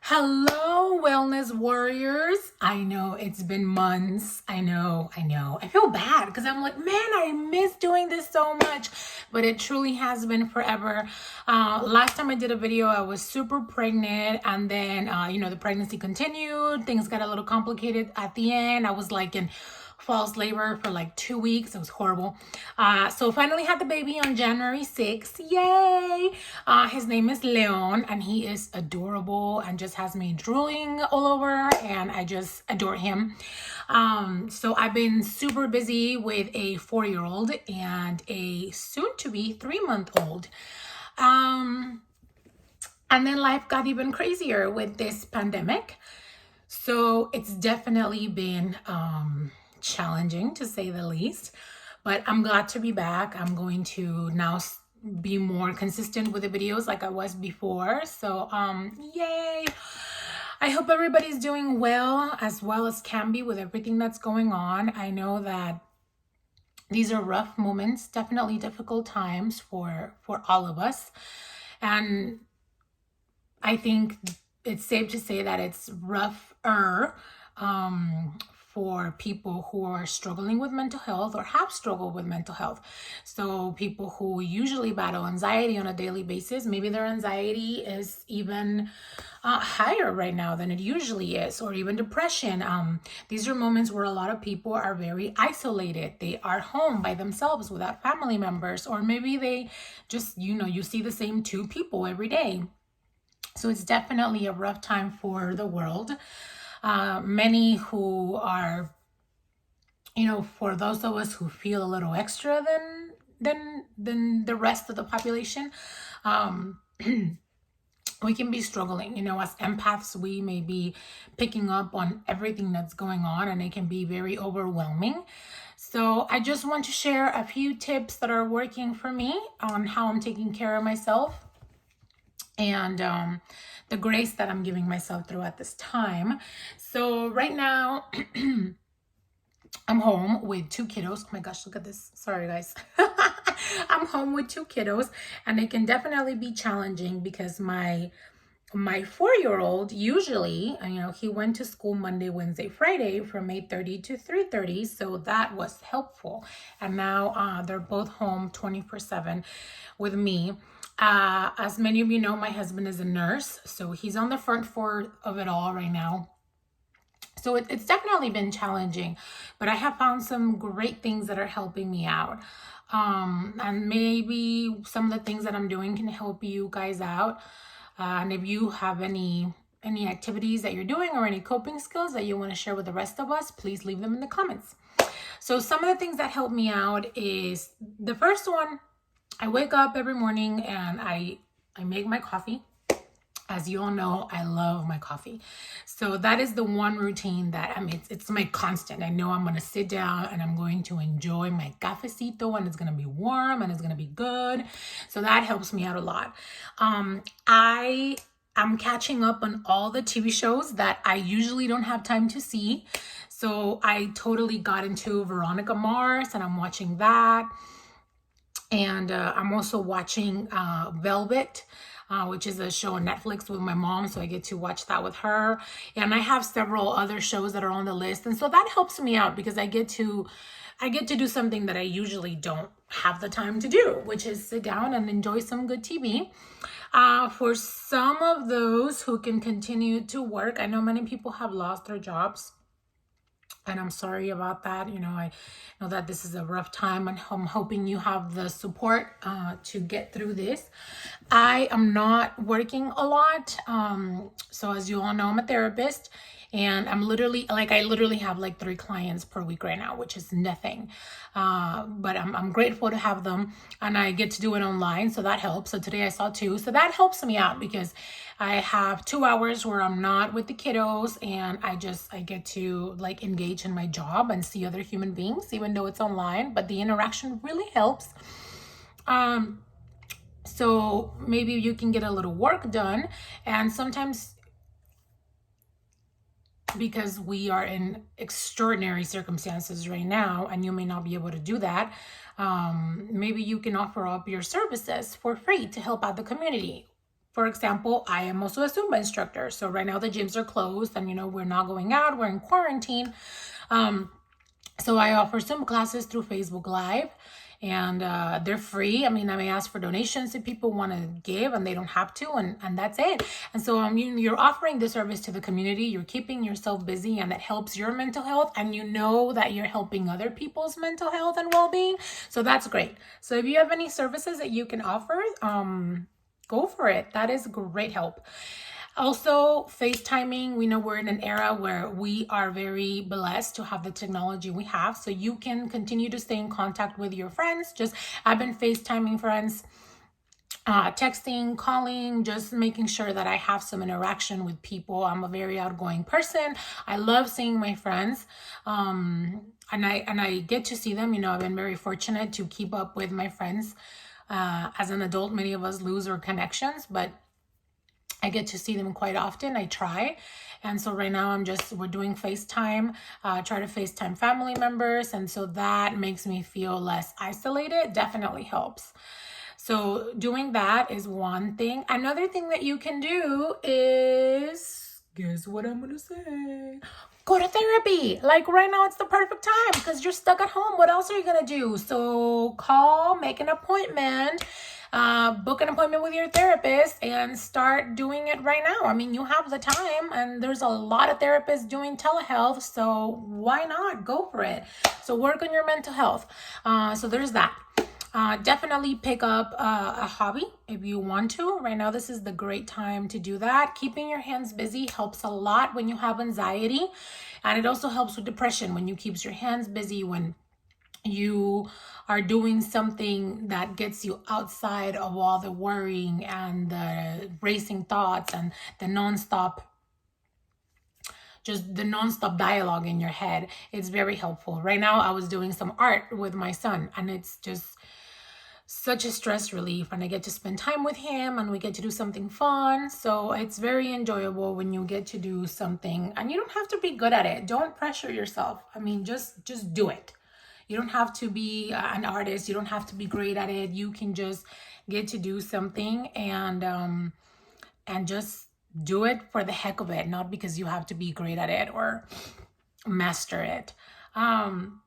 Hello, wellness warriors. I know it's been months. I know. I feel bad because I'm like, man, I miss doing this so much, but it truly has been forever. Last time I did a video, I was super pregnant, and then, the pregnancy continued. Things got a little complicated at the end. I was like in false labor for like 2 weeks. It was horrible. So finally had the baby on January 6th. Yay! His name is Leon, and he is adorable and just has me drooling all over, and I just adore him. So I've been super busy with a 4-year-old and a soon-to-be 3-month-old. And then life got even crazier with this pandemic. So it's definitely been challenging, to say the least, but I'm glad to be back. I'm going to now be more consistent with the videos like I was before. So yay! I hope everybody's doing well as can be with everything that's going on. I know that these are rough moments, definitely difficult times for all of us, and I think it's safe to say that it's rougher for people who are struggling with mental health or have struggled with mental health. So people who usually battle anxiety on a daily basis, maybe their anxiety is even higher right now than it usually is, or even depression. These are moments where a lot of people are very isolated. They are home by themselves without family members, or maybe they just, you see the same 2 people every day. So it's definitely a rough time for the world. Many who are, for those of us who feel a little extra than the rest of the population, we can be struggling. As empaths, we may be picking up on everything that's going on, and it can be very overwhelming. So I just want to share a few tips that are working for me on how I'm taking care of myself, and the grace that I'm giving myself throughout this time. So right now, I'm home with 2 kiddos. Oh my gosh, look at this. Sorry, guys. I'm home with 2 kiddos, and it can definitely be challenging because my 4-year-old usually, he went to school Monday, Wednesday, Friday from 8:30 to 3:30. So that was helpful. And now they're both home 24/7 with me. As many of you know, my husband is a nurse, so he's on the front for of it all right now. So it's definitely been challenging, but I have found some great things that are helping me out. And maybe some of the things that I'm doing can help you guys out. And if you have any activities that you're doing or any coping skills that you want to share with the rest of us, please leave them in the comments. So some of the things that help me out is, the first one, I wake up every morning and I make my coffee. As you all know, I love my coffee. So that is the one routine that, it's my constant. I know I'm going to sit down and I'm going to enjoy my cafecito, and it's going to be warm and it's going to be good. So that helps me out a lot. I'm catching up on all the TV shows that I usually don't have time to see. So I totally got into Veronica Mars, and I'm watching that. And I'm also watching Velvet, which is a show on Netflix with my mom. So I get to watch that with her. And I have several other shows that are on the list. And so that helps me out because I get to do something that I usually don't have the time to do, which is sit down and enjoy some good TV. For some of those who can continue to work, I know many people have lost their jobs, and I'm sorry about that. I know that this is a rough time, and I'm hoping you have the support to get through this. I am not working a lot. So as you all know, I'm a therapist, and I literally have like 3 clients per week right now, which is nothing. But I'm grateful to have them, and I get to do it online. So that helps. So today I saw 2. So that helps me out because I have 2 hours where I'm not with the kiddos, and I get to like engage in my job and see other human beings, even though it's online, but the interaction really helps. So maybe you can get a little work done. And sometimes, because we are in extraordinary circumstances right now, and you may not be able to do that, maybe you can offer up your services for free to help out the community. For example, I am also a Zumba instructor. So right now the gyms are closed and, we're not going out, we're in quarantine. So I offer Zumba classes through Facebook Live, and they're free. I mean, I may ask for donations if people want to give, and they don't have to, and that's it. And so you're offering this service to the community. You're keeping yourself busy, and it helps your mental health, and you know that you're helping other people's mental health and well-being. So that's great. So if you have any services that you can offer, go for it. That is great help. Also, FaceTiming, we know we're in an era where we are very blessed to have the technology we have. So you can continue to stay in contact with your friends. I've been FaceTiming friends, texting, calling, just making sure that I have some interaction with people. I'm a very outgoing person. I love seeing my friends. And I get to see them. I've been very fortunate to keep up with my friends. As an adult, many of us lose our connections, but I get to see them quite often. I try. And so right now we're doing FaceTime, try to FaceTime family members. And so that makes me feel less isolated. Definitely helps. So doing that is one thing. Another thing that you can do is, guess what I'm going to say? Go to therapy. Like right now, it's the perfect time because you're stuck at home. What else are you going to do? So call, make an appointment. Book an appointment with your therapist and start doing it right now. I mean, you have the time, and there's a lot of therapists doing telehealth, so why not go for it? So work on your mental health. So there's that. Definitely pick up a hobby if you want to. Right now, this is the great time to do that. Keeping your hands busy helps a lot when you have anxiety, and it also helps with depression when you keep your hands busy, when you are doing something that gets you outside of all the worrying and the racing thoughts and the nonstop dialogue in your head. It's very helpful. Right now, I was doing some art with my son, and it's just such a stress relief, and I get to spend time with him, and we get to do something fun. So it's very enjoyable when you get to do something, and you don't have to be good at it. Don't pressure yourself. I mean, just do it. You don't have to be an artist. You don't have to be great at it. You can just get to do something and just do it for the heck of it, not because you have to be great at it or master it. And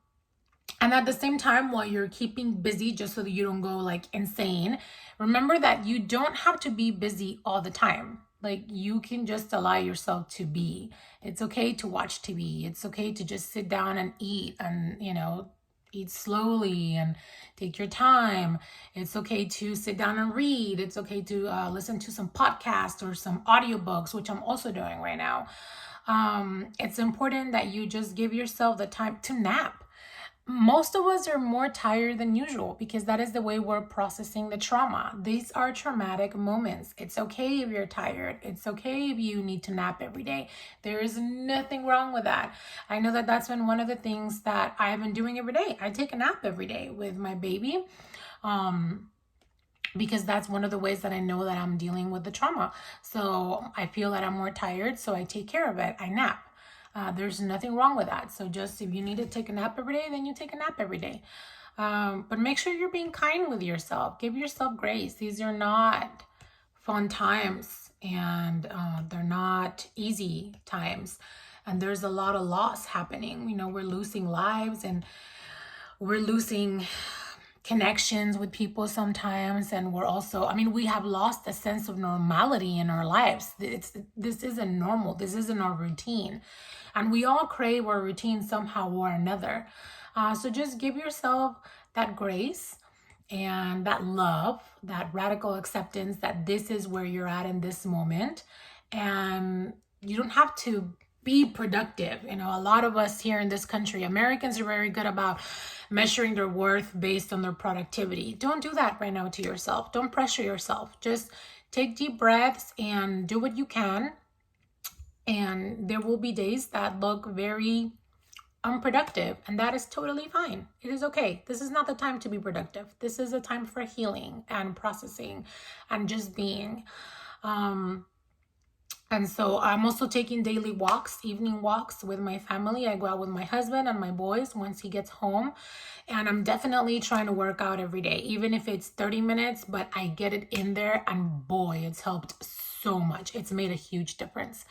at the same time, while you're keeping busy, just so that you don't go like insane, remember that you don't have to be busy all the time. Like, you can just allow yourself to be. It's okay to watch TV. It's okay to just sit down and eat and, eat slowly and take your time. It's okay to sit down and read. It's okay to listen to some podcasts or some audiobooks, which I'm also doing right now. It's important that you just give yourself the time to nap. Most of us are more tired than usual because that is the way we're processing the trauma. These are traumatic moments. It's okay if you're tired. It's okay if you need to nap every day. There is nothing wrong with that. I know that that's been one of the things that I've been doing every day. I take a nap every day with my baby because that's one of the ways that I know that I'm dealing with the trauma. So I feel that I'm more tired, so I take care of it. I nap. There's nothing wrong with that. So just if you need to take a nap every day, then you take a nap every day. But make sure you're being kind with yourself. Give yourself grace. These are not fun times, and they're not easy times. And there's a lot of loss happening. We're losing lives, and we're losing connections with people sometimes, and we're also, we have lost a sense of normality in our lives. This isn't normal. This isn't our routine, and we all crave our routine somehow or another. So just give yourself that grace and that love, that radical acceptance that this is where you're at in this moment, and you don't have to be productive. A lot of us here in this country, Americans, are very good about measuring their worth based on their productivity. Don't do that right now to yourself. Don't pressure yourself. Just take deep breaths and do what you can. And there will be days that look very unproductive, and that is totally fine. It is okay. This is not the time to be productive. This is a time for healing and processing and just being. And so I'm also taking daily walks, evening walks with my family. I go out with my husband and my boys once he gets home. And I'm definitely trying to work out every day, even if it's 30 minutes, but I get it in there. And boy, it's helped so much. It's made a huge difference.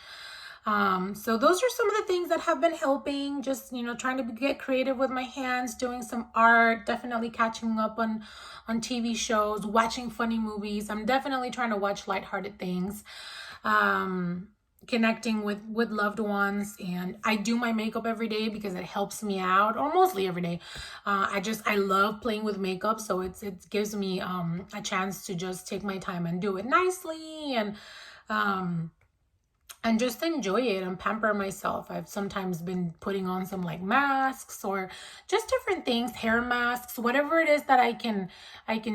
So those are some of the things that have been helping. Just, trying to get creative with my hands, doing some art, definitely catching up on TV shows, watching funny movies. I'm definitely trying to watch lighthearted things. Connecting with loved ones, and I do my makeup every day because it helps me out, or mostly every day. I love playing with makeup, so it gives me a chance to just take my time and do it nicely, and just enjoy it and pamper myself. I've sometimes been putting on some like masks or just different things, hair masks, whatever it is that I can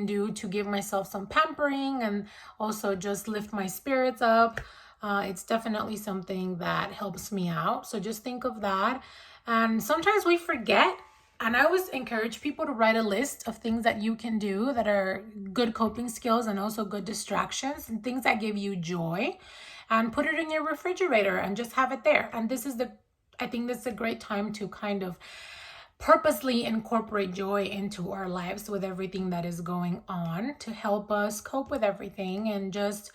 do to give myself some pampering and also just lift my spirits up. It's definitely something that helps me out. So just think of that. And sometimes we forget. And I always encourage people to write a list of things that you can do that are good coping skills and also good distractions and things that give you joy, and put it in your refrigerator and just have it there. And I think this is a great time to kind of purposely incorporate joy into our lives with everything that is going on to help us cope with everything and just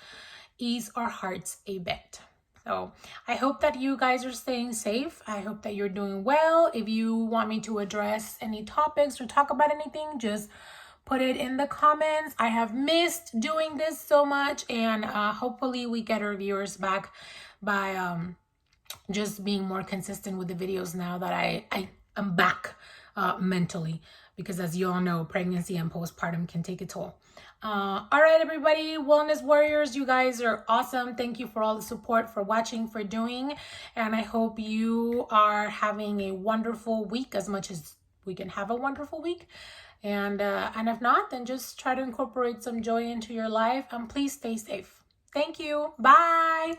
ease our hearts a bit. So I hope that you guys are staying safe. I hope that you're doing well. If you want me to address any topics or talk about anything, just put it in the comments. I have missed doing this so much, and hopefully we get our viewers back by just being more consistent with the videos now that I am back mentally, because as you all know, pregnancy and postpartum can take a toll. All right, everybody, wellness warriors, you guys are awesome. Thank you for all the support, for watching, for doing, and I hope you are having a wonderful week, as much as we can have a wonderful week. And if not, then just try to incorporate some joy into your life, and please stay safe. Thank you. Bye.